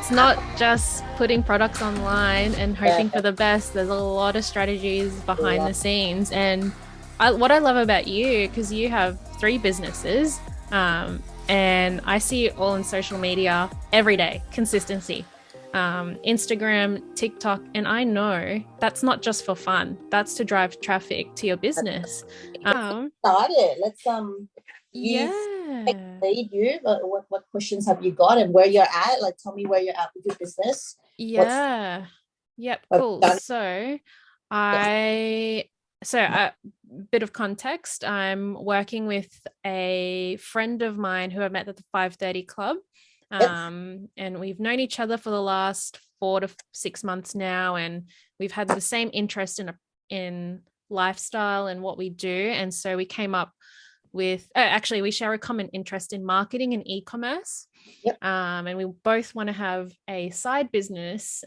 It's not just putting products online and hoping for the best. There's a lot of strategies behind the scenes. And what I love about you, because you have three businesses, and I see it all in social media every day, consistency. Instagram, TikTok, and I know that's not just for fun. That's to drive traffic to your business. Started. Let's you Yeah. lead you. What questions have you got and where you're at? Like, tell me where you're at with your business. What's Yeah. Yep, what cool. done? Yes. A bit of context. I'm working with a friend of mine who I met at the 5:30 Club. Yep. And we've known each other for the last 4 to 6 months now, and we've had the same interest in lifestyle and what we do. And so we came up with actually we share a common interest in marketing and e-commerce. Yep. And we both want to have a side business,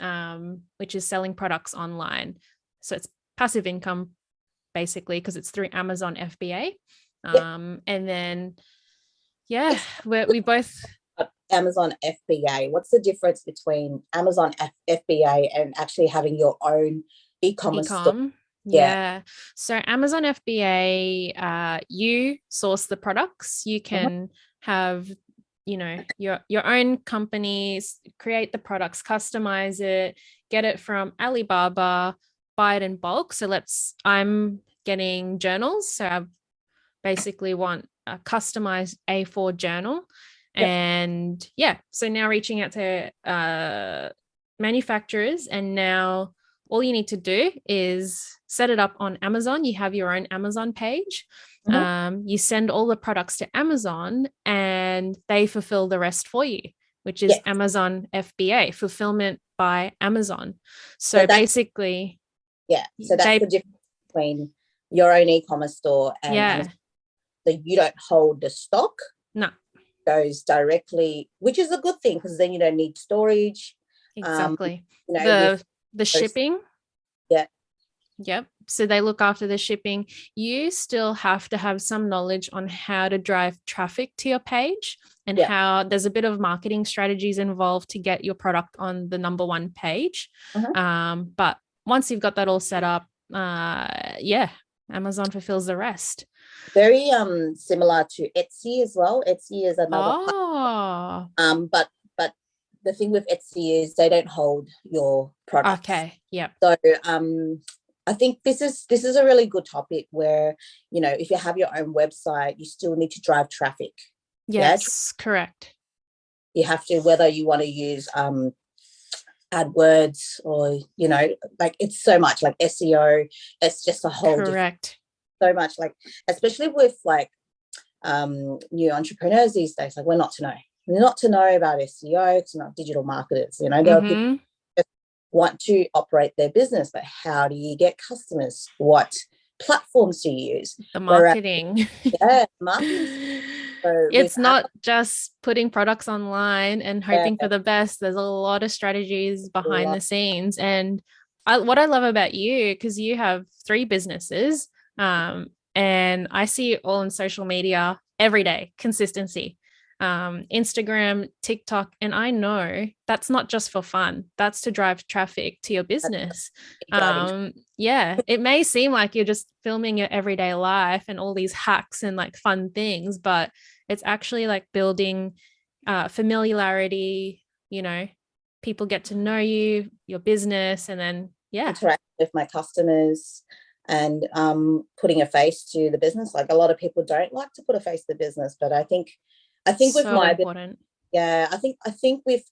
which is selling products online. So it's passive income, basically, because it's through Amazon FBA. Yep. And then, yeah, we both. Amazon FBA. What's the difference between Amazon FBA and actually having your own e-commerce store? E-com. Yeah. Yeah. So Amazon FBA, you source the products. You can have, your own companies, create the products, customize it, get it from Alibaba, buy it in bulk. So I'm getting journals. So I basically want a customized A4 journal. Yep. And yeah, so now reaching out to manufacturers, and now all you need to do is set it up on Amazon. You have your own Amazon page. You send all the products to Amazon and they fulfill the rest for you, which is Amazon FBA, fulfillment by Amazon. So basically, so that's the difference between your own e-commerce store and Amazon. So you don't hold the stock. No. Goes directly, which is a good thing, because then you don't need storage. Exactly. The shipping. Yeah. Yep. So they look after the shipping. You still have to have some knowledge on how to drive traffic to your page, and how there's a bit of marketing strategies involved to get your product on the number one page. But once you've got that all set up, Amazon fulfills the rest. Very similar to Etsy as well. Etsy is another but the thing with Etsy is they don't hold your products. Okay. Yep. So I think this is a really good topic where, if you have your own website, you still need to drive traffic. Yes, correct. You have to, whether you want to use AdWords or, like, it's so much like SEO. It's just a whole correct. So much, like, especially with like new entrepreneurs these days, like, we're not to know about SEO. It's not digital marketers, there are people that want to operate their business, but how do you get customers? What platforms do you use? The marketing. Marketing. So it's not just putting products online and hoping for the best. There's a lot of strategies behind the scenes. And what I love about you, because you have three businesses, and I see it all in social media every day, consistency. Instagram, TikTok, and I know that's not just for fun. That's to drive traffic to your business. It may seem like you're just filming your everyday life and all these hacks and like fun things, but it's actually like building familiarity. People get to know you, your business, and then interact with my customers. And putting a face to the business. Like, a lot of people don't like to put a face to the business, but I think with so my important. I think with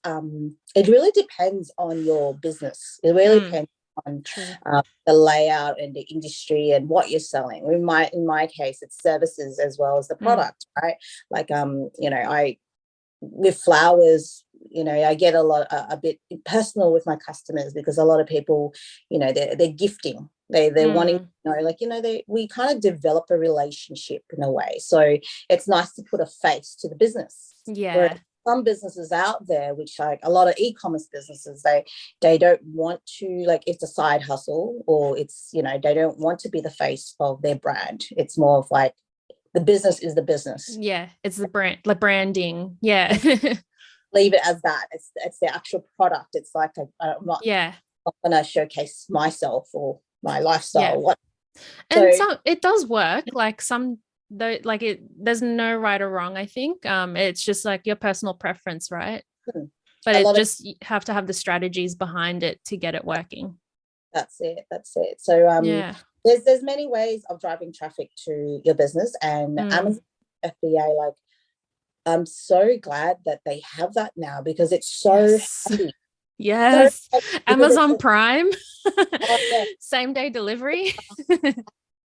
it really depends on your business. It really depends on the layout and the industry and what you're selling. In my case, it's services as well as the product, right? Like I with flowers, I get a bit personal with my customers, because a lot of people, they're gifting. They're wanting, we kind of develop a relationship in a way. So it's nice to put a face to the business. Yeah. Whereas some businesses out there, which, like a lot of e-commerce businesses, they don't want to, like, it's a side hustle, or it's, they don't want to be the face of their brand. It's more of like, the business is the business. Yeah, it's the brand, the branding. Yeah. leave it as that. It's the actual product. It's like I'm not going to showcase myself or my lifestyle. What? And so it does work. Like there's no right or wrong, I think. It's just like your personal preference, right? But you have to have the strategies behind it to get it working. That's it. So there's many ways of driving traffic to your business, and Amazon FBA, like, I'm so glad that they have that now, because it's so handy. Yes. So Amazon Prime, same day delivery. The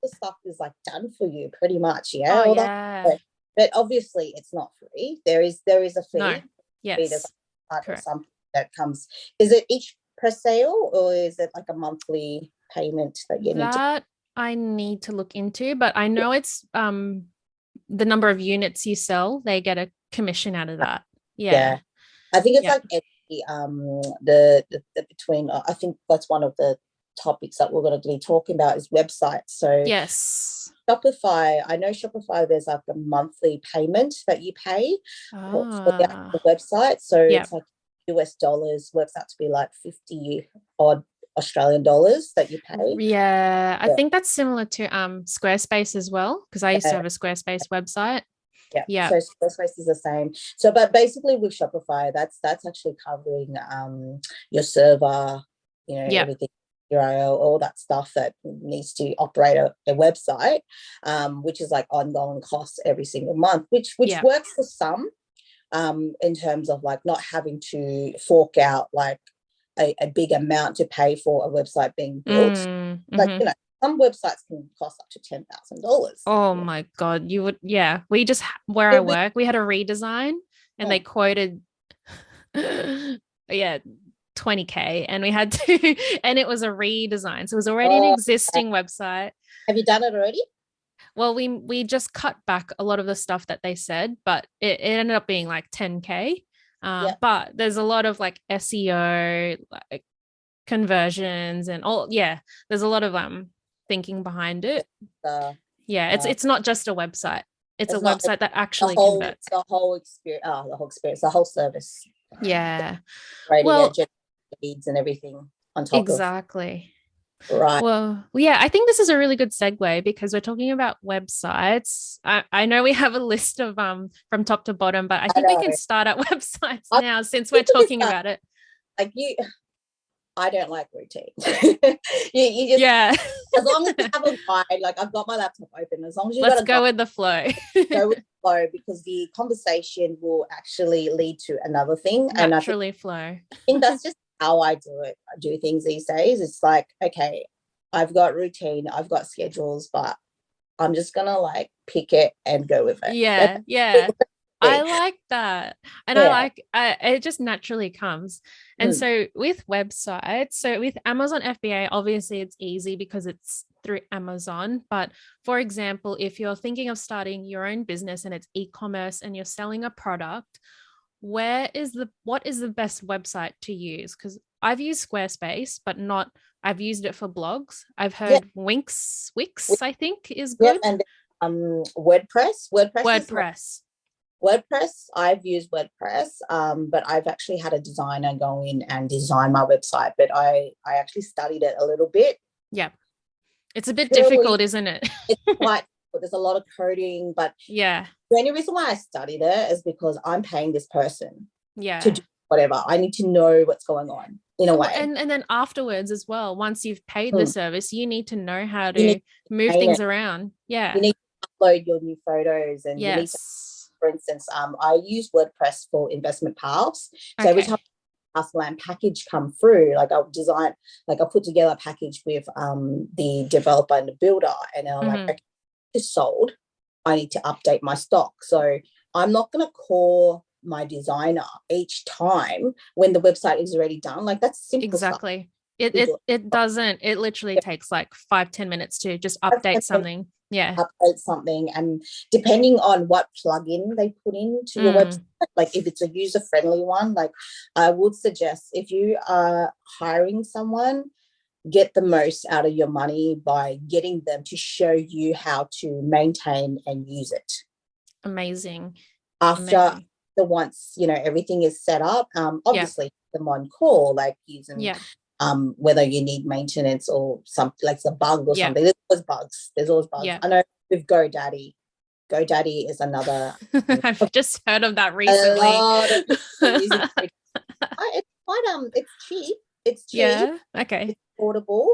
stuff is like done for you pretty much. But obviously it's not free. There is a fee. No. Yes. Or something that comes. Is it each per sale, or is it like a monthly payment that you need to? I need to look into, but I know it's the number of units you sell, they get a commission out of that. I think it's like the between, I think that's one of the topics that we're going to be talking about is websites. So yes, Shopify, I know Shopify, there's like a monthly payment that you pay for the website. So it's like US dollars, works out to be like 50 odd Australian dollars that you pay. I think that's similar to Squarespace as well, because I used to have a Squarespace website. So Squarespace is the same. So but basically with Shopify, that's actually covering your server, everything, URL, all that stuff that needs to operate a website, which is like ongoing costs every single month, which works for some, in terms of like not having to fork out like a big amount to pay for a website being built. Like, some websites can cost up to $10,000. Oh my God. You would, we just, where I work, we had a redesign and they quoted, 20K, and we had to, and it was a redesign. So it was already an existing website. Have you done it already? Well, we just cut back a lot of the stuff that they said, but it ended up being like 10K. But there's a lot of like SEO, like conversions and all. There's a lot of thinking behind it. It's not just a website. It's a website that actually converts. The whole experience, the whole service. Leads and everything on top. Exactly. Right. Well, I think this is a really good segue, because we're talking about websites. I know we have a list of from top to bottom, but I think we can start at websites now, since we're talking about it. Like I don't like routine. you just as long as you have a guide, like I've got my laptop open, as long as you let's go with the flow. Go with the flow, because the conversation will actually lead to another thing. Naturally flow. I think that's just how I do things these days. It's like, okay, I've got routine, I've got schedules, but I'm just gonna like pick it and go with it. I like that. And it just naturally comes. And so with websites, with Amazon FBA, obviously it's easy because it's through Amazon. But for example, if you're thinking of starting your own business and it's e-commerce and you're selling a product, what is the best website to use? Because I've used Squarespace, but I've used it for blogs. I've heard Wix, I think, is good. And WordPress. I've used WordPress, but I've actually had a designer go in and design my website, but I actually studied it a little bit. It's a bit difficult, isn't it? It's quite, there's a lot of coding, but the only reason why I studied it is because I'm paying this person to do whatever. I need to know what's going on in a way. And then afterwards as well, once you've paid the service, you need to know how to move things around. You need to upload your new photos, and you need to, for instance, I use WordPress for investment paths. So every time Land package come through, like I'll put together a package with the developer and the builder, and I'm like, okay, it's sold, I need to update my stock. So I'm not going to call my designer each time when the website is already done. Like, that's simple. Exactly. It doesn't, it literally takes like 5-10 minutes to just update something. Update something, and depending on what plugin they put into your website, like if it's a user-friendly one, like I would suggest, if you are hiring someone, get the most out of your money by getting them to show you how to maintain and use it. Amazing. After once, everything is set up, obviously them on call, like using whether you need maintenance or something like a bug or something. There's always bugs. I know with GoDaddy is another. I've just heard of that recently. A lot of people using GoDaddy. It's quite it's cheap. It's cheap. Yeah. Okay. It's affordable.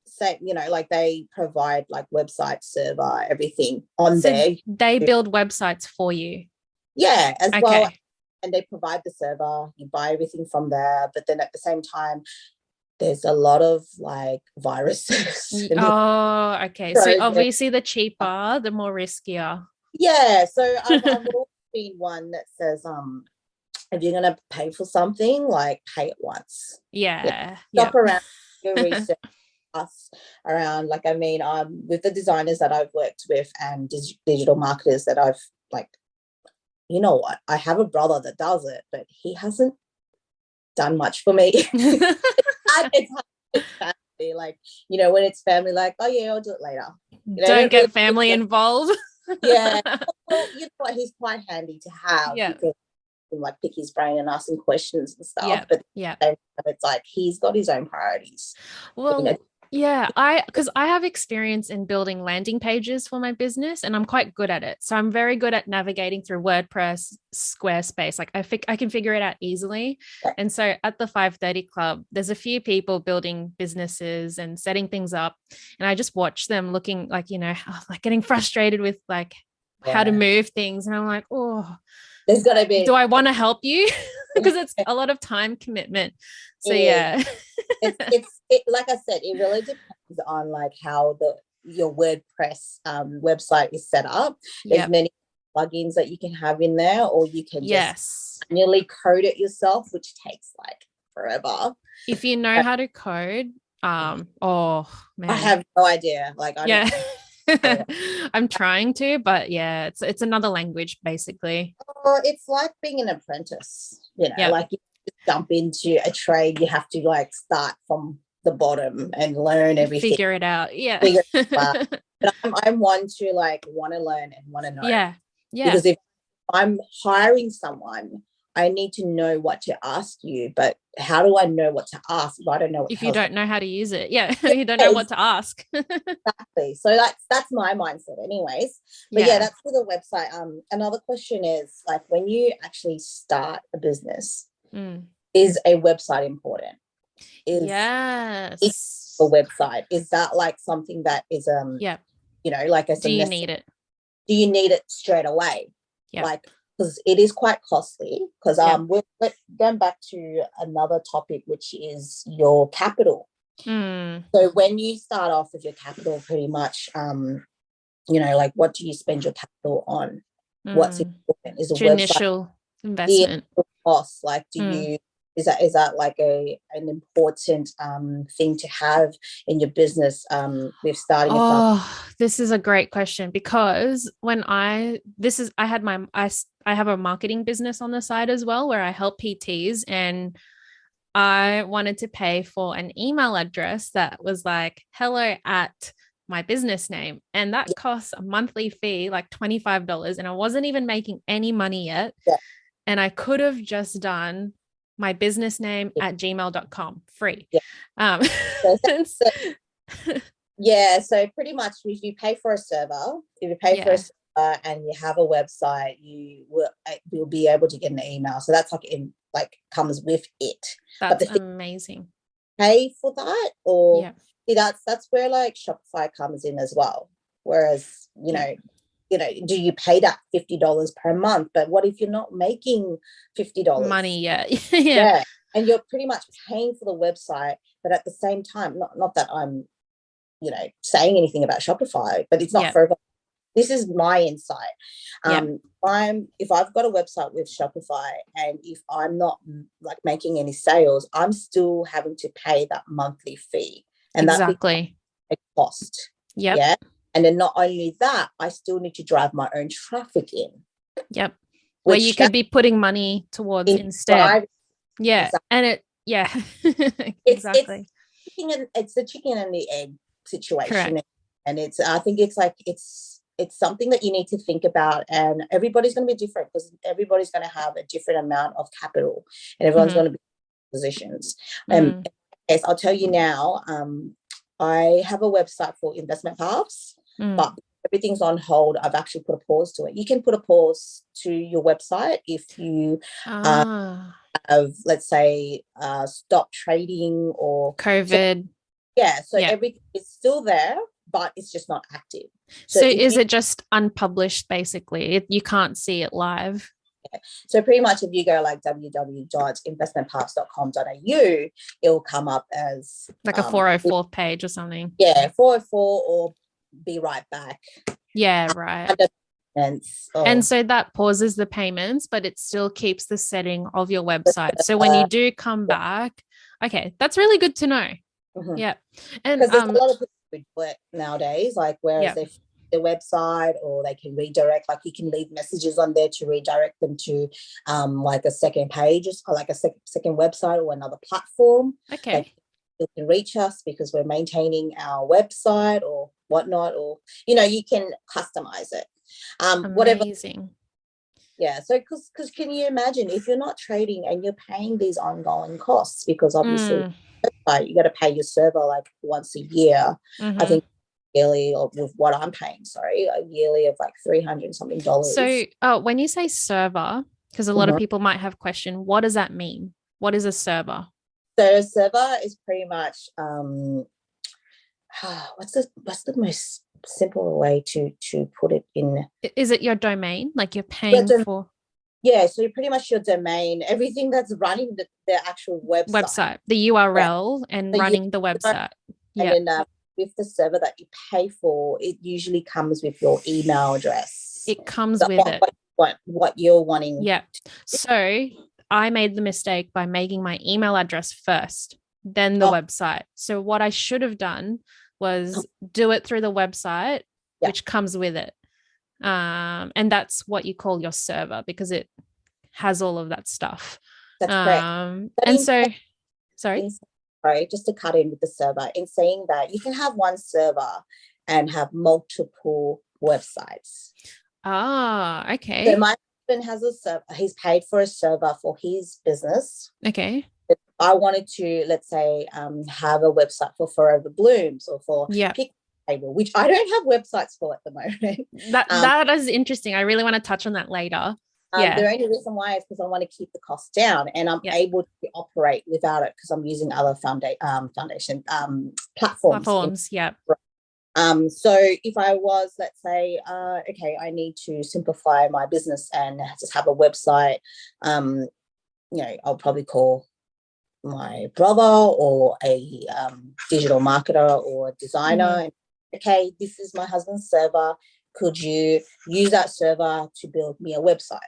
So like they provide like website, server, everything on there. They build websites for you. Yeah, as well. And they provide the server. You buy everything from there. But then at the same time, there's a lot of like viruses. Oh, okay. So obviously the cheaper, the more riskier. Yeah. So I've always been one that says, if you're gonna pay for something, like pay it once. Yeah. Shop around, your research us around. Like, I mean, with the designers that I've worked with and digital marketers that I've like, you know what? I have a brother that does it, but he hasn't done much for me. It's family, like, when it's family, like, oh yeah, I'll do it later. Don't get really family involved. Yeah. Well, you know what? He's quite handy to have because he can like pick his brain and ask him questions and stuff. But it's like he's got his own priorities. Well, yeah, because I have experience in building landing pages for my business and I'm quite good at it. So I'm very good at navigating through WordPress, Squarespace. Like I can figure it out easily. And so at the 5:30 Club, there's a few people building businesses and setting things up. And I just watch them looking like, like getting frustrated with like how to move things. And I'm like, oh, there's got to be. Do I want to help you? Because it's a lot of time commitment. So it's like I said, it really depends on like how your WordPress website is set up. There's many plugins that you can have in there, or you can just manually code it yourself, which takes like forever. If you know how to code, oh man, I have no idea. Like I'm trying to, but it's another language basically. Oh, it's like being an apprentice, like you jump into a trade, you have to like start from the bottom and learn everything. Figure it out. Yeah. But I'm one to like want to learn and want to know. Yeah. Because if I'm hiring someone, I need to know what to ask you, but how do I know what to ask if I don't know what if you don't know how to use it? You don't know what to ask. Exactly. So that's my mindset anyways. But that's for the website. Another question is like, when you actually start a business, is a website important? Is a website, is that like something that is like as do you need it? Do you need it straight away? Like, because it is quite costly. Because we're going back to another topic, which is your capital. So when you start off with your capital, pretty much, like what do you spend your capital on? What's important is a website, initial investment, the cost. Like, is that like an important thing to have in your business with starting? This is a great question, because I have a marketing business on the side as well, where I help PTs, and I wanted to pay for an email address that was like hello at my business name, and that costs a monthly fee like $25, and I wasn't even making any money yet. And I could have just done my business name at gmail.com free. So pretty much if you pay for a server, and you have a website, you'll be able to get an email. So that's like comes with it. That's amazing. Pay for that, or that's where like Shopify comes in as well. Whereas do you pay that $50 per month? But what if you're not making $50 money yet? And you're pretty much paying for the website, but at the same time, not that I'm saying anything about Shopify, but it's not for everyone. This is my insight. If I've got a website with Shopify, and if I'm not like making any sales, I'm still having to pay that monthly fee, and that's a cost. And then not only that, I still need to drive my own traffic in. Where you could be putting money towards instead. And it exactly. It's the chicken and the egg situation. Correct. And I think it's it's something that you need to think about, and everybody's going to be different because everybody's going to have a different amount of capital, and everyone's going to be in positions. And yes, I'll tell you now, I have a website for investment paths, but everything's on hold. I've actually put a pause to it. You can put a pause to your website if you have, let's say, stop trading or COVID. So everything is still there, but it's just not active. So is it just unpublished, basically? You can't see it live? So pretty much if you go like www.investmentpaths.com.au, it'll come up as like a 404 page or something. Yeah, 404 or be right back. Yeah, right. And so that pauses the payments, but it still keeps the setting of your website. So when you do come back, okay, that's really good to know. Yeah. And because there's a lot of people who do it nowadays, like whereas they their website, or they can redirect, like you can leave messages on there to redirect them to like a second page or like a second website or another platform. Okay. Like, you can reach us because we're maintaining our website or whatnot, or you can customize it. Amazing. Yeah, so because can you imagine if you're not trading and you're paying these ongoing costs, because obviously you got to pay your server like once a year. I think yearly, or with what I'm paying, a yearly of like $300 something. So when you say server, because a lot of people might have question, what does that mean? What is a server? So a server is pretty much what's the most simple way to put it in? Is it your domain? Like you're paying for? Yeah, so pretty much your domain, everything that's running the actual website. The URL and running the website. And then with the server that you pay for, it usually comes with your email address. It comes with it. What you're wanting. Yeah. So I made the mistake by making my email address first, then the website. So what I should have done was do it through the website, which comes with it. And that's what you call your server because it has all of that stuff. That's correct. And so, sorry, just to cut in with the server, in saying that you can have one server and have multiple websites. Okay. So my husband has a server. He's paid for a server for his business. Okay. I wanted to, let's say, have a website for Forever Blooms or for Table, which I don't have websites for at the moment. That is interesting. I really want to touch on that later. The only reason why is because I want to keep the costs down, and I'm able to operate without it because I'm using other foundation platforms. So if I was, let's say, I need to simplify my business and just have a website, I'll probably call my brother or a digital marketer or a designer. Okay, this is my husband's server. Could you use that server to build me a website?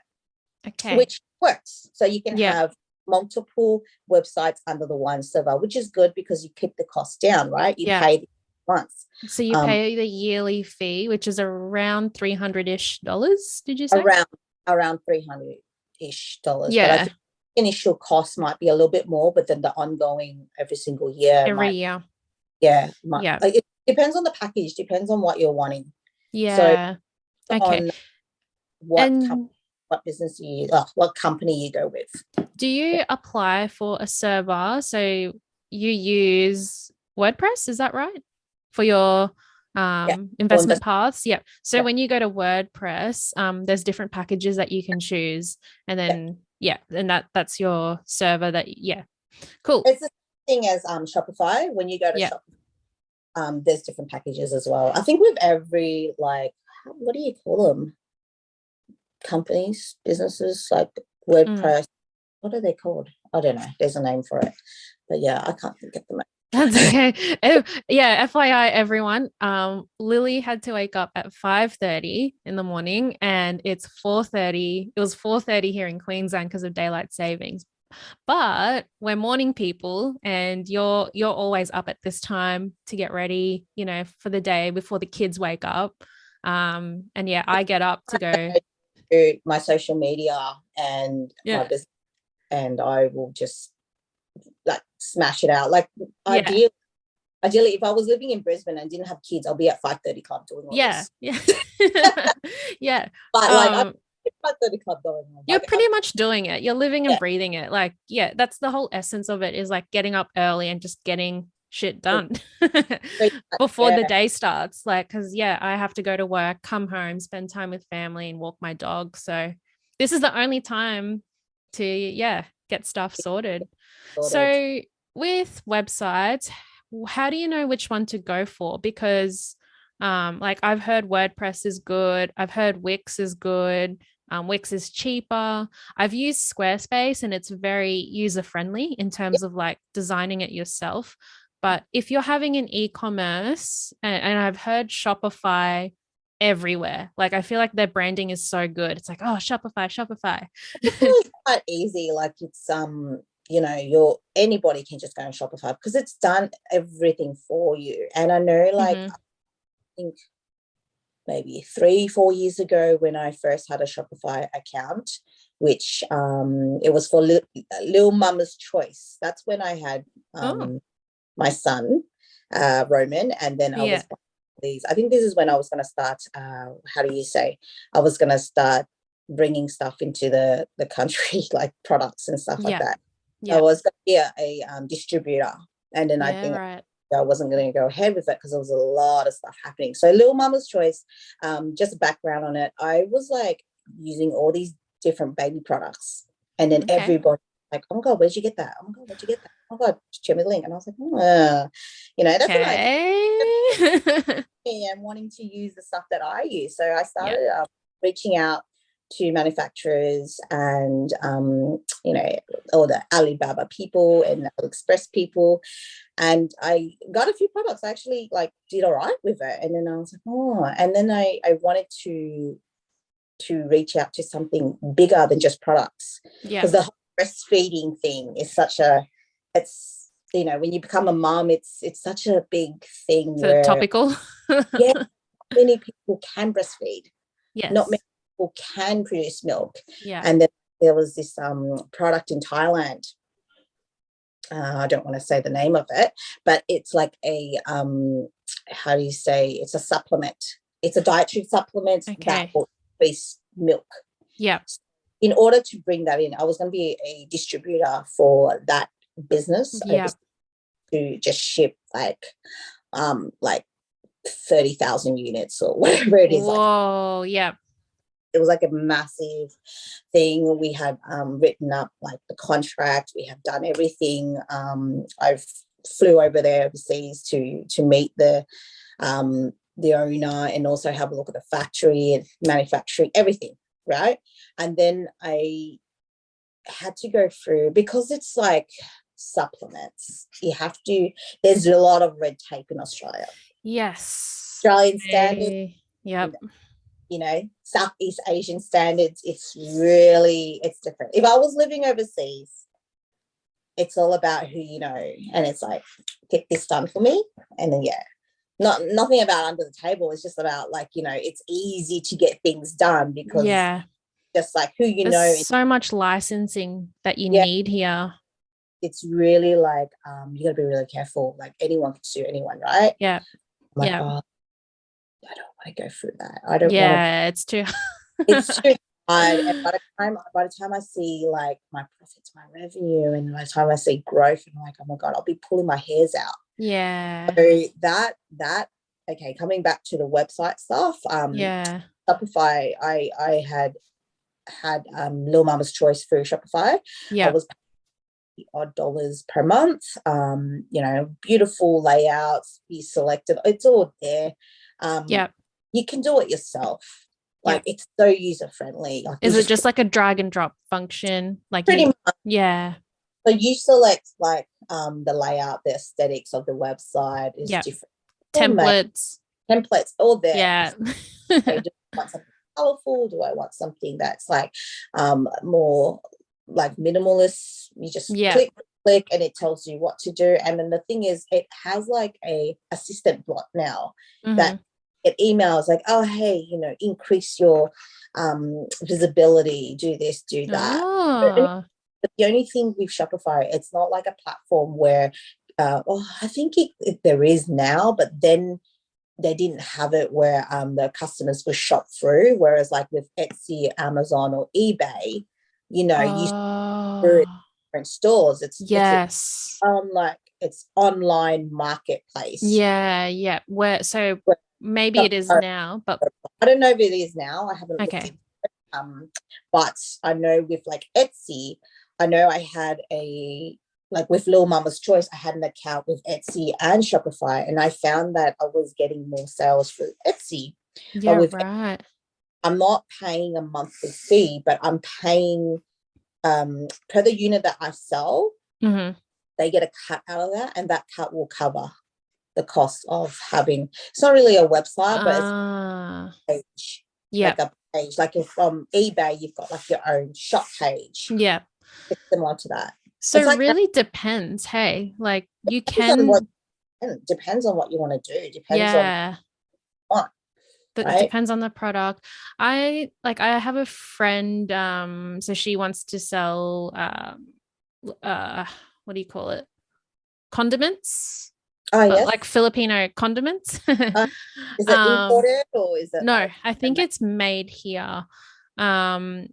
Okay. Which works. So you can have multiple websites under the one server, which is good because you keep the cost down, right? You pay once. So you pay the yearly fee, which is around $300-ish, did you say? Around $300-ish. Yeah. But I think initial cost might be a little bit more, but then the ongoing every single year. It depends on the package, depends on what you're wanting. Yeah. So on what business what company you go with. Do you apply for a server? So you use WordPress, is that right? For your investment paths? Yeah. So when you go to WordPress, there's different packages that you can choose. And then, and that's your server cool. It's the same thing as Shopify. When you go to Shopify, there's different packages as well. I think with every, like, what do you call them? Companies, businesses, like WordPress. What are they called? I don't know. There's a name for it. But I can't think of them. That's okay. FYI, everyone, Lily had to wake up at 5:30 in the morning, and it's 4:30. It was 4:30 here in Queensland because of daylight savings. But we're morning people, and you're always up at this time to get ready, for the day before the kids wake up. I get up to go to my social media and my business, and I will just like smash it out. Like ideally, Ideally, if I was living in Brisbane and didn't have kids, I'll be at 5:30 Club doing all Yeah. this. Yeah. Yeah. But like I'm at 5:30 Club going on. You're Like, pretty much doing it. You're living and yeah. breathing it. Like, yeah, that's the whole essence of it, is like getting up early and just getting shit done before the day starts. Like, because yeah, I have to go to work, come home, spend time with family, and walk my dog. So this is the only time to, yeah, get stuff sorted. So with websites, how do you know which one to go for? Because like I've heard WordPress is good, I've heard Wix is good. Wix is cheaper. I've used Squarespace and it's very user friendly in terms of like designing it yourself. But if you're having an e-commerce, and I've heard Shopify everywhere, like I feel like their branding is so good. It's like, oh, Shopify, Shopify. It's quite easy. Like it's you know, anybody can just go on Shopify because it's done everything for you. And I know, like, I think maybe 3-4 years ago when I first had a Shopify account, which it was for Lil Mama's Choice. That's when I had my son, Roman, and then I was these. I think this is when I was going to start. How do you say? I was going to start bringing stuff into the country, like products and stuff like that. I was going to be a distributor, and then I think I wasn't going to go ahead with it because there was a lot of stuff happening. So Little Mama's Choice, just a background on it. I was like using all these different baby products, and then everybody like, oh my God, where'd you get that? Oh my God, where'd you get that? Oh my God, share me the link. And I was like, you know, that's and wanting to use the stuff that I use. So I started reaching out to manufacturers and you know, all the Alibaba people and AliExpress people, and I got a few products. I actually like did all right with it, and then I was like, oh, and then I wanted to reach out to something bigger than just products, because the whole breastfeeding thing is such a, it's, you know, when you become a mom, it's such a big thing. So topical. Many people can breastfeed. Not many Yes. people can produce milk. Yeah. And then there was this product in Thailand. I don't want to say the name of it, but it's like a how do you say? It's a supplement. It's a dietary supplement that will increase milk. Yeah. In order to bring that in, I was going to be a distributor for that business. Yeah. To just ship like 30,000 units or whatever it is. Whoa, yeah. It was like a massive thing. We had written up like the contract. We have done everything. I flew over there overseas to meet the owner and also have a look at the factory and manufacturing, everything, right? And then I had to go through, because it's like supplements, you have to, there's a lot of red tape in Australia. Yes. Australian standards. Yep. You know, Southeast Asian standards, it's different. If I was living overseas, it's all about who you know, and it's like, get this done for me, and then nothing about under the table. It's just about like, you know, it's easy to get things done because just like who you know. There's so much licensing that you need here. It's really like you gotta be really careful. Like anyone can sue anyone, right? Yeah. Like, oh, I don't want to go through that. I don't want to. It's too It's too hard. And by the time I see like my profits, my revenue, and by the time I see growth, I'm like, oh my God, I'll be pulling my hairs out. Yeah. So that okay, coming back to the website stuff. Shopify, I had Lil Mama's Choice through Shopify. Yeah. I was odd dollars per month. You know, beautiful layouts, you selected, it's all there. You can do it yourself. Like it's so user friendly. Like, is it just like a drag and drop function? Like pretty much. Yeah. So you select like the layout, the aesthetics of the website is different. Templates all there. Yeah. Okay, do I want something colorful? Do I want something that's like more like minimalist? You just click and it tells you what to do. And then the thing is, it has like a assistant bot now that it emails like, oh, hey, you know, increase your visibility, do this, do that. But the only thing with Shopify, it's not like a platform where I think there is now, but then they didn't have it where the customers were shop through. Whereas like with Etsy, Amazon, or eBay, you through Oh, different stores. yes. It's online marketplace. Yeah, yeah. So Where maybe it is now, but I don't know if it is now. I haven't looked okay. into it. But I know with like Etsy, I know I had like with Little Mama's Choice, I had an account with Etsy and Shopify, and I found that I was getting more sales through Etsy. But Yeah, with right. I'm not paying a monthly fee, but I'm paying per the unit that I sell. Mm-hmm. They get a cut out of that, and that cut will cover the cost of having. It's not really a website, but it's a page, Yeah. like a page. Like if from eBay, you've got like your own shop page. Yeah. It's similar to that. So It's it like really depends. Hey, like you depends on what can, depends on what you want to do. Depends on yeah, what, but it right? depends on the product. I have a friend, so she wants to sell what do you call it? Condiments, Oh but yes. like Filipino condiments. Uh, is it um, imported or is it no, like I think it's made here. Um,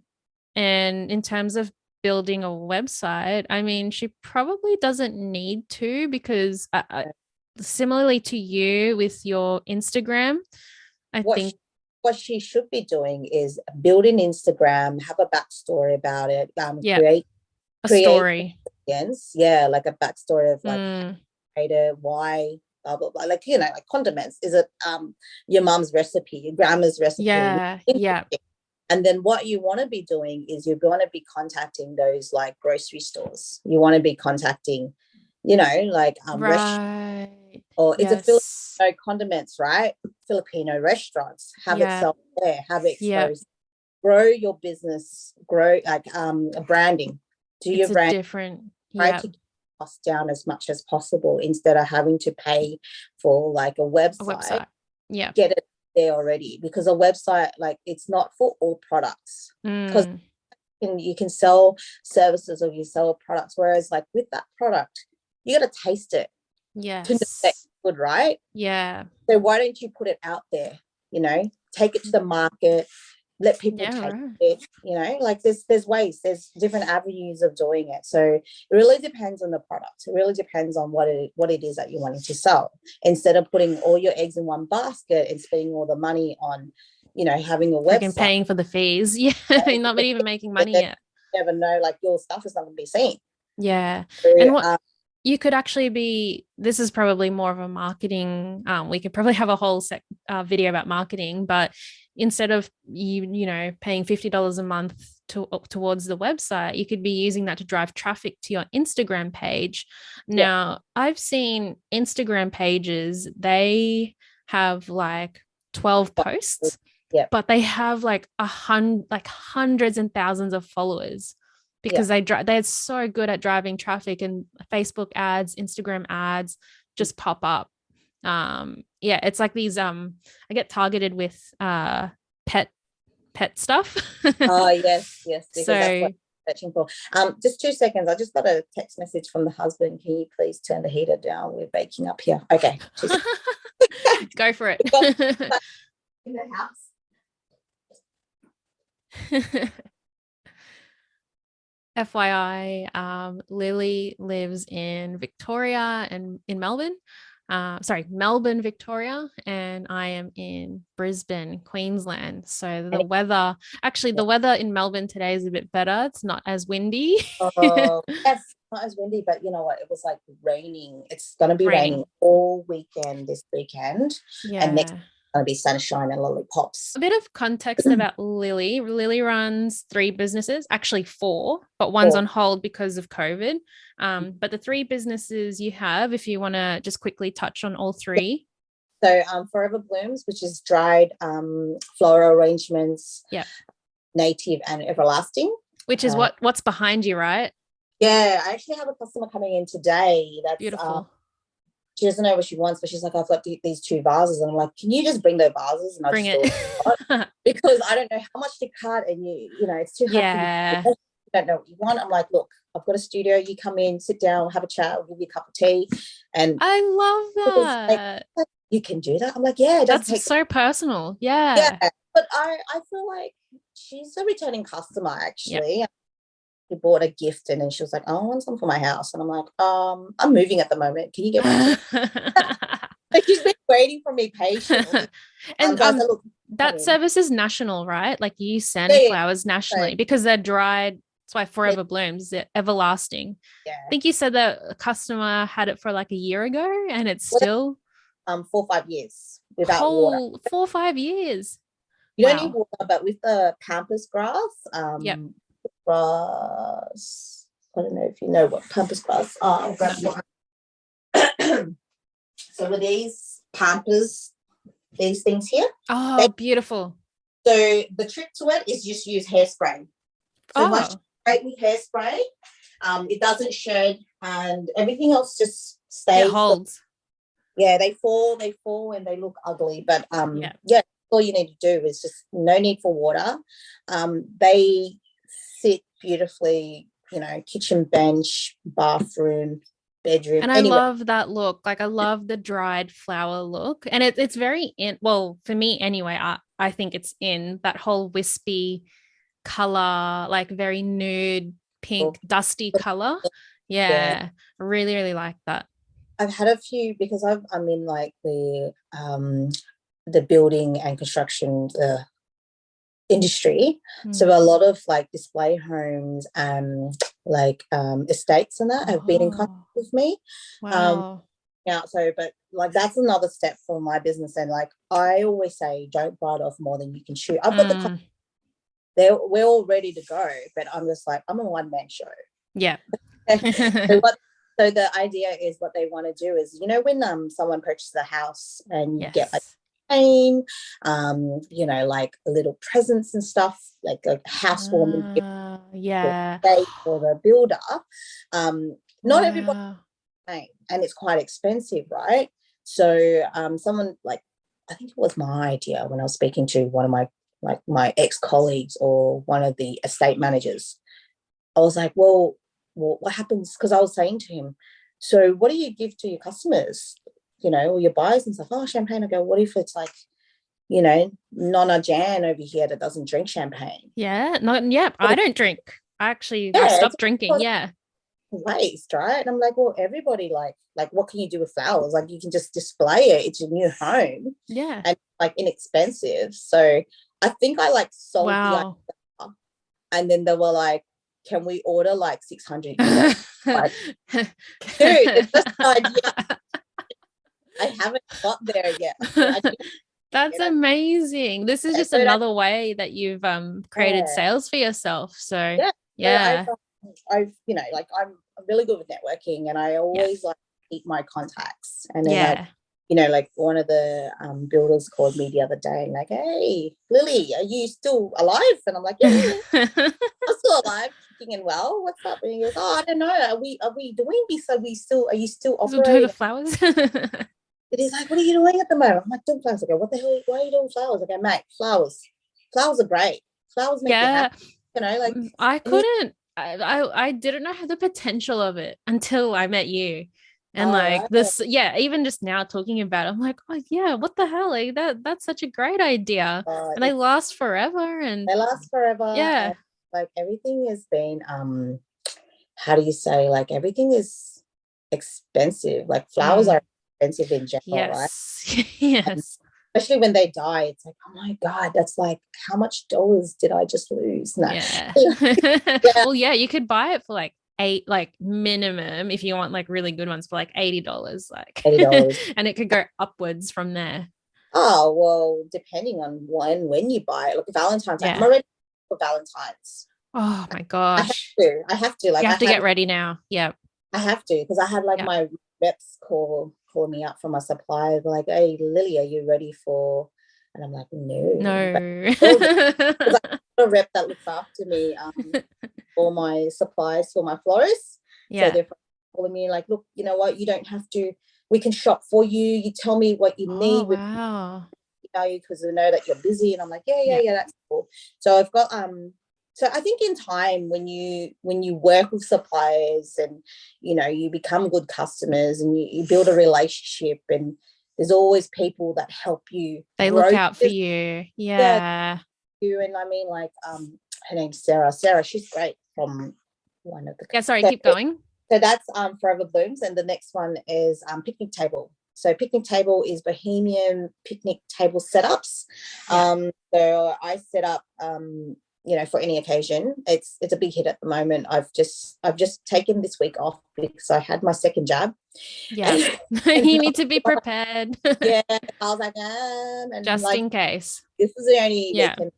and in terms of building a website, I mean, she probably doesn't need to because similarly to you with your Instagram, I what think, what she should be doing is build an Instagram, have a backstory about it, yeah, a create story. audience, yeah, like a backstory of like Mm, creator, why, blah blah blah. Like like condiments. Is it your mom's recipe, your grandma's recipe? yeah, yeah, And then what you want to be doing is you're going to be contacting those like grocery stores. You want to be contacting, like restaurants, right. or it's a Yes. Filipino condiments, right? Filipino restaurants, have it Yeah, sell there, have it yeah. exposed, grow your business, grow like branding, do your It's a brand, different, try yeah, to get costs down as much as possible instead of having to pay for like a a website. website. Yeah. Get it there already, because a website, like, it's not for all products, because Mm, you can sell services or you sell products, whereas like with that product you got to taste it to know that it's yes. good, right? Yeah. So why don't you put it out there, take it to the market, let people Yeah, taste right. it, like there's ways, there's different avenues of doing it. So it really depends on the product. It really depends on what it is that you're wanting to sell, instead of putting all your eggs in one basket and spending all the money on having a Freaking website. paying for the fees. Yeah. Not even making money Then yet. you never know, like your stuff is not going to be seen. Yeah. So, And what you could actually this is probably more of a marketing. We could probably have a whole video about marketing, but instead of paying $50 a month towards the website, you could be using that to drive traffic to your Instagram page. yeah, Now, I've seen Instagram pages, they have like 12 posts, yeah, but they have like hundreds and thousands of followers yeah. because they're so good at driving traffic, and Facebook ads, Instagram ads just pop up. Yeah, it's like these I get targeted with pet stuff. Yes, yes, because that's So what I'm searching for. Just 2 seconds. I just got a text message from the husband. Can you please turn the heater down? We're baking up here. Okay. go for it. In the house. FYI, Lily lives in Victoria and in Melbourne. Sorry, Melbourne, Victoria, and I am in Brisbane, Queensland. So the weather in Melbourne today is a bit better. It's not as windy. Yes, not as windy, but you know what? It was like raining. It's going to be raining Raining. all weekend this weekend, and next Yeah. going to be sunshine and lollipops. A bit of context about Lily. Lily runs 3 businesses, actually 4, but one's Or on hold because of COVID. But the 3 businesses you have, if you want to just quickly touch on all 3. so Forever Blooms, which is dried floral arrangements, Yeah. native and everlasting. Which is what's behind you, right? Yeah, I actually have a customer coming in today. That's Beautiful. she doesn't know what she wants, but she's like, I've got these 2 vases, and I'm like, can you just bring the vases and I'll Bring just do it. it, because I don't know how much to cut, and it's too hard for you Yeah. to don't know what you want. I'm like, look, I've got a studio. You come in, sit down, have a chat. I'll give you a cup of tea. And I love that. like, you can do that. I'm like, yeah, it doesn't That's take. so personal. Yeah, Yeah. but I feel like she's a returning customer Yep. actually. She bought a gift and then she was like, oh, I want some for my house. And I'm like, I'm moving at the moment. Can you get one to me? Like, she's been waiting for me patiently. And So I said, look, come that in. service is national, right? Like you send Yeah, flowers so, nationally because they're dried. That's why yeah, forever blooms. They're everlasting. yeah. I think you said that a customer had it for like a year ago and it's Well, still 4 or 5 years without water. whole 4 or 5 years. You don't need Wow. water, but with the pampas grass, Yep. grass, I don't know if you know what pampas grass are. I'll grab one. So with these pampas, these things here. Oh, beautiful. So the trick to it is just use hairspray. So once you spray with hairspray, it doesn't shed and everything else just stays. It holds. Yeah, they fall and they look ugly. But yeah, all you need to do is just no need for water. They sit beautifully, kitchen bench, bathroom, bedroom, and I anywhere. love that look. Like I love the dried flower look. And it's very in, well, for me anyway, I think it's in that whole wispy color, like very nude, pink, dusty color. Yeah. Yeah. I really, really like that. I've had a few because I'm in like the building and construction industry. So a lot of like display homes and like estates and that have been in contact with me. Wow. Yeah, so but like that's another step for my business. And like I always say, don't bite off more than you can chew. I've got we're all ready to go, but I'm just like, I'm a one-man show. Yeah. So the idea is what they want to do is, when someone purchases a house and you get like pain, like little presents and stuff, like a housewarming gift for the builder. Not everybody, and it's quite expensive, right? So someone like, I think it was my idea when I was speaking to one of my ex-colleagues or one of the estate managers. I was like, well, what happens? Because I was saying to him, so what do you give to your customers, or your buyers and stuff? Oh, champagne. I go, what if it's like, Nonna Jan over here that doesn't drink champagne? Yeah. I don't drink. I stopped drinking. Yeah. Waste, right? And I'm like, well, everybody like what can you do with flowers? Like you can just display it. It's your new home. Yeah. And like inexpensive. So I think I like sold the idea. And then they were like, can we order like 600? Like, dude, it's just an idea. I haven't got there yet. That's amazing. This is just another way that you've created sales for yourself. So yeah. I've like I'm really good with networking, and I always like keep my contacts. And then like one of the builders called me the other day and like, hey, Lily, are you still alive? And I'm like, yeah. I'm still alive, kicking and well. What's up? And he goes, oh, I don't know. Are we doing this? Are you still operating? The flowers? It is like, what are you doing at the moment? I'm like, doing flowers. I go, what the hell? Why are you doing flowers? I go, mate, flowers are great. Flowers make you happy. Like I couldn't. I didn't know the potential of it until I met you. And this, even just now talking about it, I'm like, oh yeah, what the hell? Like that's such a great idea. And they last forever. And they last forever. Yeah. And, like everything has been how do you say, like everything is expensive. Like flowers are expensive in general, right? Yes. Especially when they die, it's like, oh my God, that's like, how much dollars did I just lose? No. Yeah. Well, yeah, you could buy it for like minimum if you want like really good ones for like $80, like $80. And it could go upwards from there. Oh, well, depending on when you buy it. Look, Valentine's, I'm already for Valentine's. Oh my gosh. I have to. Like, you have to get ready now. Yeah. I have to, because I had like my reps call me up from my suppliers like, hey, Lily, are you ready for? And I'm like, no. But a rep that looks after me for my supplies for my florists. So they're calling me like, look, you know what, you don't have to, we can shop for you. You tell me what you need. Wow. Because I know that you're busy. And I'm like, yeah, that's cool. So I've got So I think in time, when you work with suppliers and you become good customers and you build a relationship, and there's always people that help you They look grow. out for you. Yeah, Yeah. you. And I mean, like, her name's Sarah. She's great, from one of the. Yeah, sorry, keep going. So that's Forever Blooms, and the next one is Picnic Table. So Picnic Table is bohemian picnic table setups. Yeah. So I set up, for any occasion. It's a big hit at the moment. I've just taken this week off because I had my second jab. Yeah. And, You need to be prepared. yeah, I was like, and Just like in case. this is the only Yeah. weekend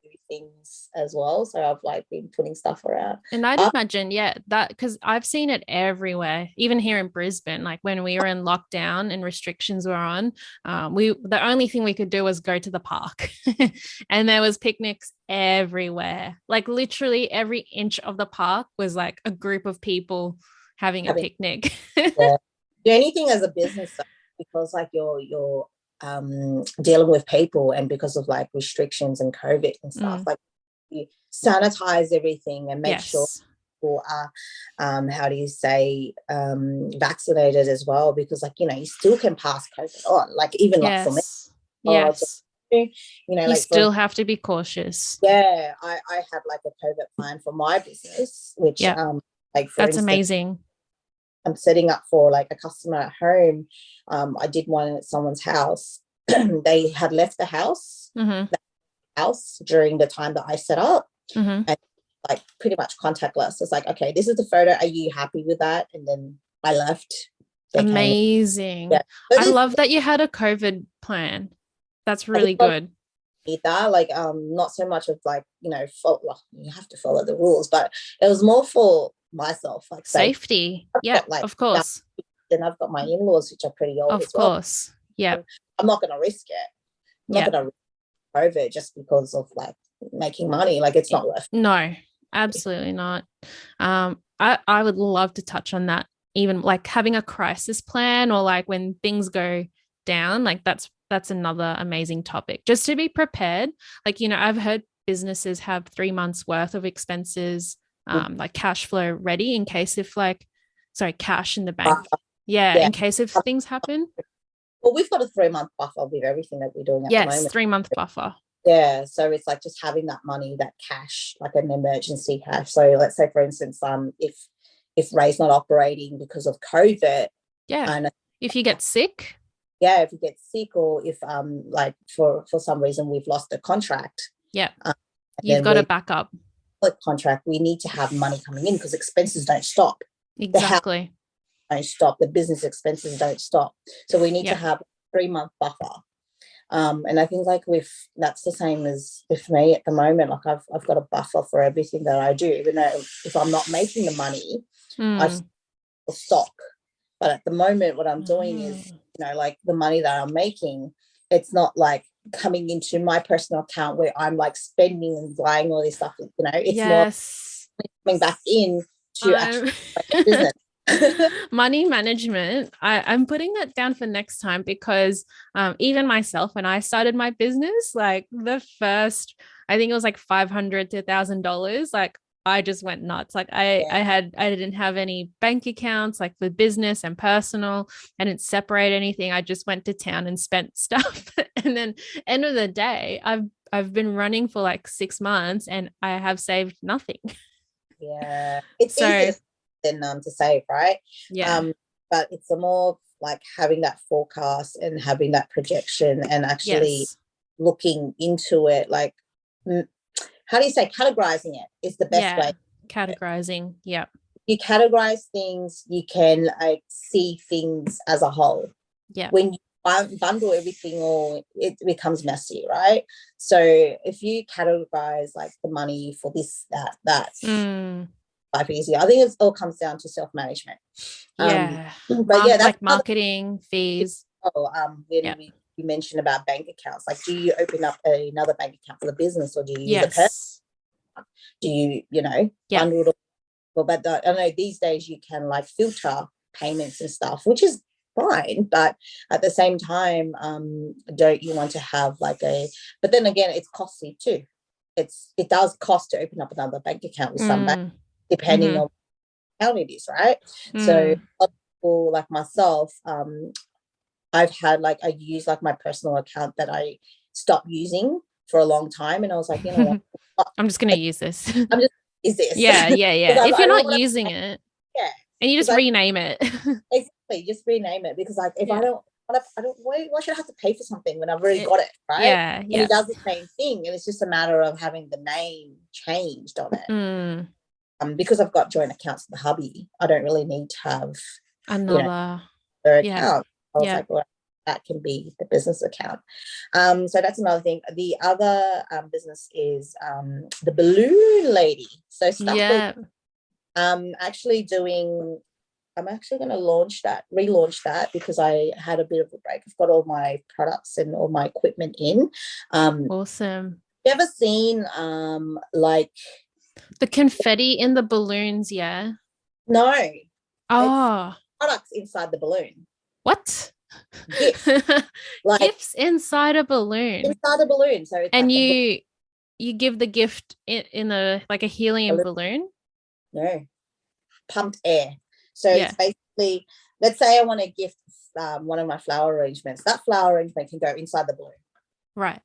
do things as well. So I've like been putting stuff around. And I'd imagine, yeah, that because I've seen it everywhere, even here in Brisbane. Like when we were in lockdown and restrictions were on, the only thing we could do was go to the park, and there was picnics everywhere. Like literally every inch of the park was like a group of people having a picnic. Yeah. Do anything as a business, because like you're dealing with people, and because of like restrictions and COVID and stuff, like you sanitize everything and make sure Yes. people are how do you say vaccinated as well, because like you still can pass COVID on, like even like for me. Yes. Yes. You Like for still have to be cautious. yeah, I had like a COVID plan for my business, which Yeah. like for That's instance, amazing. I'm setting up for like a customer at home. I did one at someone's house. They had left the house, Mm-hmm. during the time that I set up, Mm-hmm. and like pretty much contactless. It's like, okay, this is the photo. Are you happy with that? And then I left. They came. Amazing. Yeah, but I love that you had a COVID plan. That's I really didn't good. need that. Like, not so much of like well, you have to follow the rules, but it was more for myself, like say Safety. I've Yeah, got like of course. then I've got my in-laws, which are pretty old Of as well. course. Yeah. I'm not going to risk it. I'm not Yeah. going to risk COVID just because of like making money. Like it's not worth it. No, absolutely not. I would love to touch on that, even like having a crisis plan or like when things go down, like that's another amazing topic. Just to be prepared. Like, I've heard businesses have 3 months worth of expenses, like cash flow ready in case if like, sorry, cash in the bank. Yeah, Yeah. in case if things happen. Well, we've got a 3-month buffer with everything that we're doing at the Yes, moment. 3 month buffer. Yeah. So it's like just having that money, that cash, like an emergency cash. So let's say, for instance, if Ray's not operating because of COVID, Yeah. and If you get sick. yeah, if you get sick, or if like for some reason we've lost a contract. Yeah. You've got a backup. Contract, we need to have money coming in because expenses don't stop. Exactly. Don't stop. The business expenses don't stop. So we need to have a 3-month buffer. And I think like that's the same as with me at the moment. Like I've got a buffer for everything that I do, even though if I'm not making the money, I've stock. But at the moment, what I'm doing is, like the money that I'm making, it's not like coming into my personal account where I'm like spending and buying all this stuff. It's more coming back in to actually business. Money management. I'm putting that down for next time because even myself, when I started my business, like the first, I think it was like $500 to $1,000, like I just went nuts. Like I didn't have any bank accounts, like for business and personal. I didn't separate anything. I just went to town and spent stuff. And then end of the day, I've been running for like 6 months and I have saved nothing. Yeah, it's easier than to save, right? Yeah. But it's a more like having that forecast and having that projection and actually looking into it. Like, how do you say, categorizing it is the best way. Categorizing. Yeah. You categorize things, you can like see things as a whole. Yeah. When you bundle everything, or it becomes messy, right? So if you categorize like the money for this, that life easier. I think it all comes down to self-management. Yeah. But yeah, that's like marketing fees. When you mentioned about bank accounts, like do you open up another bank account for the business, or do you use a person? Do you bundle it? But I know these days you can like filter payments and stuff, which is fine, but at the same time, don't you want to have like but then again, it's costly too. it does cost to open up another bank account with some bank, Mm. depending on how it is, right? So a lot of people like myself, I've had like, I use like my personal account that I stopped using for a long time, and I was like, you know what, I'm just gonna use this. I'm just is this Yeah. If I you're don't not want using to, it yeah, and you just because I rename it. exactly just rename it, because like if Yeah. I don't why should I have to pay for something when I've already got it, right? Yeah. And Yeah. it does the same thing, and it's just a matter of having the name changed on it. Mm. Because I've got joint accounts with the hubby, I don't really need to have, you know, Another. their Yeah. account. I was Yeah. like, well, that can be the business account. So that's another thing. The other business is the balloon lady. So stuff balloon. Yeah. Actually doing. I'm actually going to relaunch that, because I had a bit of a break. I've got all my products and all my equipment in. Awesome. You ever seen like The confetti in the balloons, yeah. no, it's Oh, products inside the balloon. what? Gifts, like Gifts inside a balloon. inside the balloon. So it's And like you give the gift in a like a helium balloon? no, pumped air. So Yeah. it's basically, let's say I want to gift one of my flower arrangements. That flower arrangement can go inside the balloon. Right.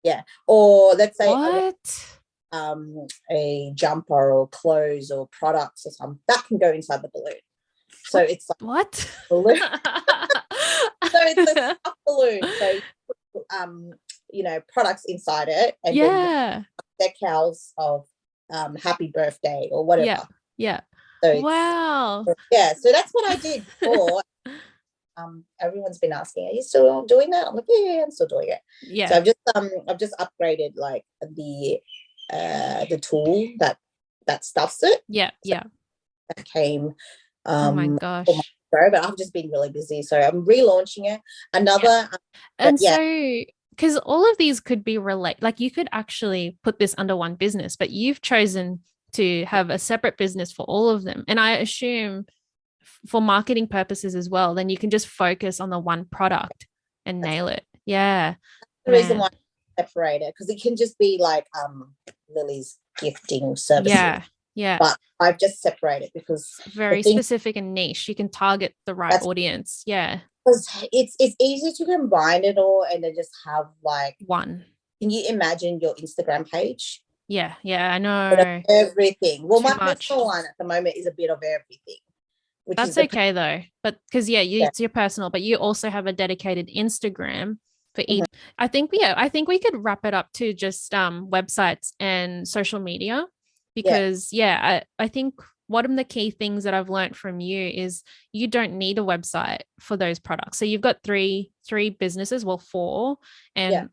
Yeah. Or let's say I want What? a jumper or clothes or products or something, that can go inside the balloon. So it's like What? balloon. So it's a stuffed balloon. So you know, products inside it, and Yeah. then decals of happy birthday or whatever. Yeah. Yeah. So Wow. yeah, so that's what I did before. Everyone's been asking, are you still doing that? I'm like, yeah, I'm still doing it. Yeah. So I've just upgraded like the tool that stuffs it. Yeah. So Yeah. that came Oh my for my gosh. show, but I've just been really busy. So I'm relaunching it. Another And yeah. so, because all of these could be like you could actually put this under one business, but you've chosen to have a separate business for all of them. And I assume for marketing purposes as well, then you can just focus on the one product and nail it. Yeah. The reason Man. why I separate it, because it can just be like Lily's gifting services. Yeah. Yeah. But I've just separated because Very specific and niche. You can target the right audience. Yeah. Because it's easy to combine it all and then just have like one. Can you imagine your Instagram page? Yeah. Yeah. I know. Everything. Well, Too my much. personal one at the moment is a bit of everything. That's okay though. But because it's your personal, but you also have a dedicated Instagram for each. I think we could wrap it up to just websites and social media, because I think one of the key things that I've learned from you is you don't need a website for those products. So you've got three businesses, well, four, and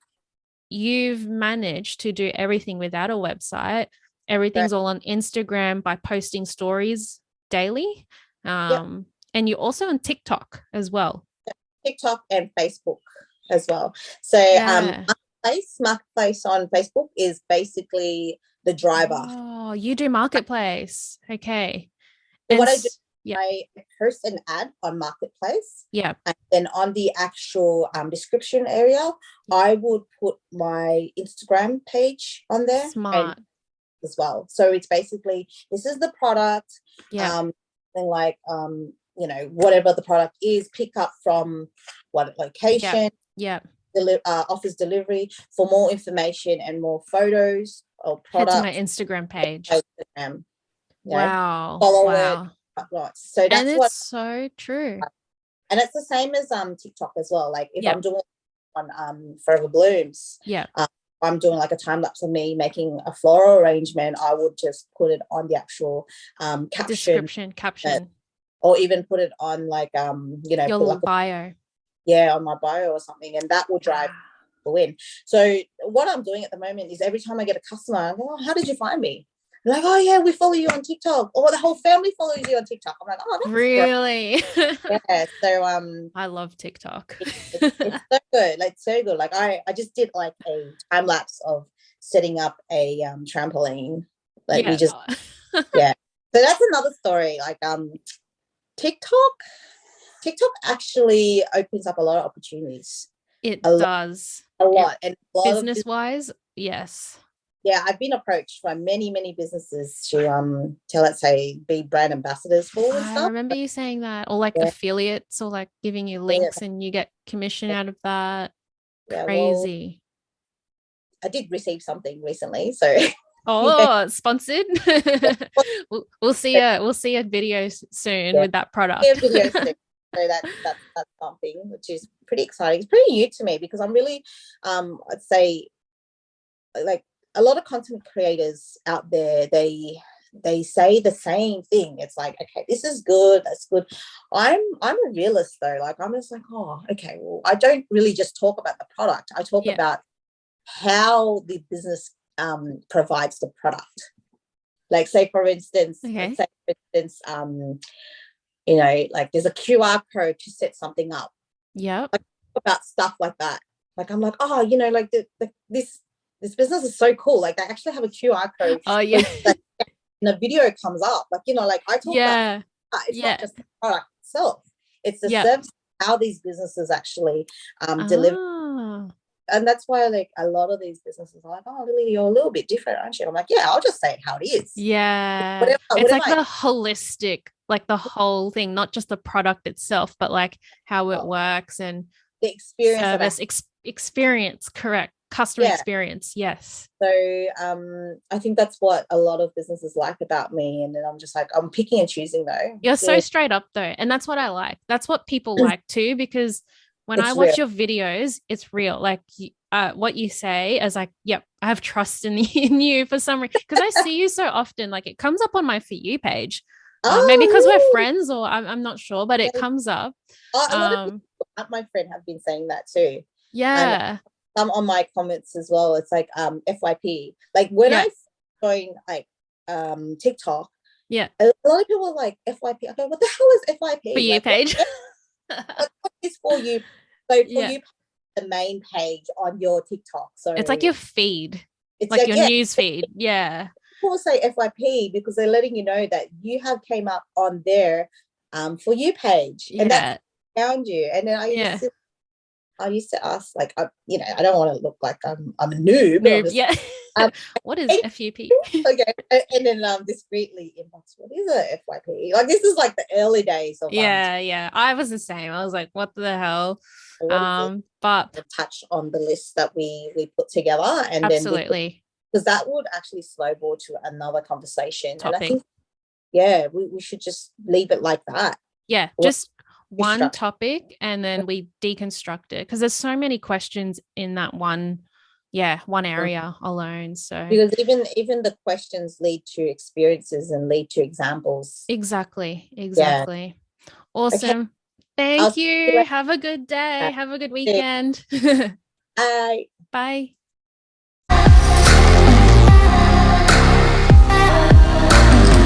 you've managed to do everything without a website. Everything's all on Instagram by posting stories daily. And you're also on TikTok as well. TikTok and Facebook as well. So Marketplace on Facebook is basically the driver. Oh, you do Marketplace. Okay. So what I do, I post an ad on Marketplace. Yeah. And then on the actual description area, I would put my Instagram page on there. Smart. As well. So it's basically, this is the product. Yeah. And like you know, whatever the product is, pick up from what location. Yeah. Offers delivery. For more information and more photos or products, head to my Instagram page. Instagram. Wow. Follow it. Right. So that's and it's so true. And it's the same as TikTok as well. Like if I'm doing on Forever Blooms, I'm doing like a time lapse of me making a floral arrangement, I would just put it on the actual caption, or even put it on like you know, your put like bio. On my bio or something, and that will drive people in. So what I'm doing at the moment is every time I get a customer, I go, oh, how did you find me? They're like, oh yeah, we follow you on TikTok, or the whole family follows you on TikTok. I'm like, oh, that's really? Yeah. So I love TikTok. It's so good. Like so good. Like I just did like a time lapse of setting up a trampoline. Like we just So that's another story. Like TikTok actually opens up a lot of opportunities. It does. A lot. And business wise, yes. yeah, I've been approached by many businesses to let's say be brand ambassadors for and I stuff. remember you saying that, or like Yeah, affiliates, or like giving you yeah, links and you get commission out of that. yeah. Well, Crazy. I did receive something recently, so yeah, Oh, sponsored. We'll see a video soon yeah. with that Yeah, product. video soon. So that's something which is pretty exciting. It's pretty new to me because I'm really, I'd say, like a lot of content creators out there, they say the same thing. It's like, okay, this is good, that's good. I'm a realist though. Like I'm just like, oh, okay, well, I don't really just talk about the product. I talk Yeah. about how the business provides the product. Like say for instance, Okay. you know, like there's a QR code to set something up. Yep. Like about stuff like that. Like I'm like, oh, you know, like this business is so cool. Like they actually have a QR code. Oh yeah. And a video comes up. Like, you know, like I talk about Yeah. it's not just the product itself. It's the Yep. service, how these businesses actually deliver. Ah. And that's why like a lot of these businesses are like, oh, really, you're a little bit different, aren't you? I'm like, yeah, I'll just say it how it is. Yeah. Whatever, It's whatever like the holistic, like the whole thing, not just the product itself, but like how it works and the experience of service experience, correct. Customer experience. Yes. So I think that's what a lot of businesses like about me. And then I'm just like, I'm picking and choosing though. You're so straight up though. And that's what I like. That's what people like too, because when I watch your videos, it's real. Like what you say is like, yep, I have trust in you for some reason. Because I see you so often, like it comes up on my For You page. Maybe because we're friends, or I'm not sure, but it comes up. A lot of people, my friend, have been saying that too. Yeah. Some on my comments as well. It's like FYP. Like when I joined like TikTok, yeah, a lot of people are like FYP. I go, what the hell is FYP? For You like, page. What is For You? So For You, the main page on your TikTok. So it's like your feed. It's like your news feed. Yeah. People say FYP because they're letting you know that you have came up on their For You page, and that's found you. And then I used to ask, like, you know, I don't want to look like I'm a noob. Yeah. What is FUP? Okay, and then discreetly inbox, what is a FYP? Like this is like the early days of yeah. I was the same. I was like, what the hell? But touch on the list that we put together, and absolutely, because that would actually snowball to another conversation. Topic. And I think, we should just leave it like that. Yeah, just one topic, and then we deconstruct it because there's so many questions in that one area alone. So because even the questions lead to experiences and lead to examples. Exactly. Awesome. Okay. Thank you. Have a good day. Have a good weekend. Bye. Bye.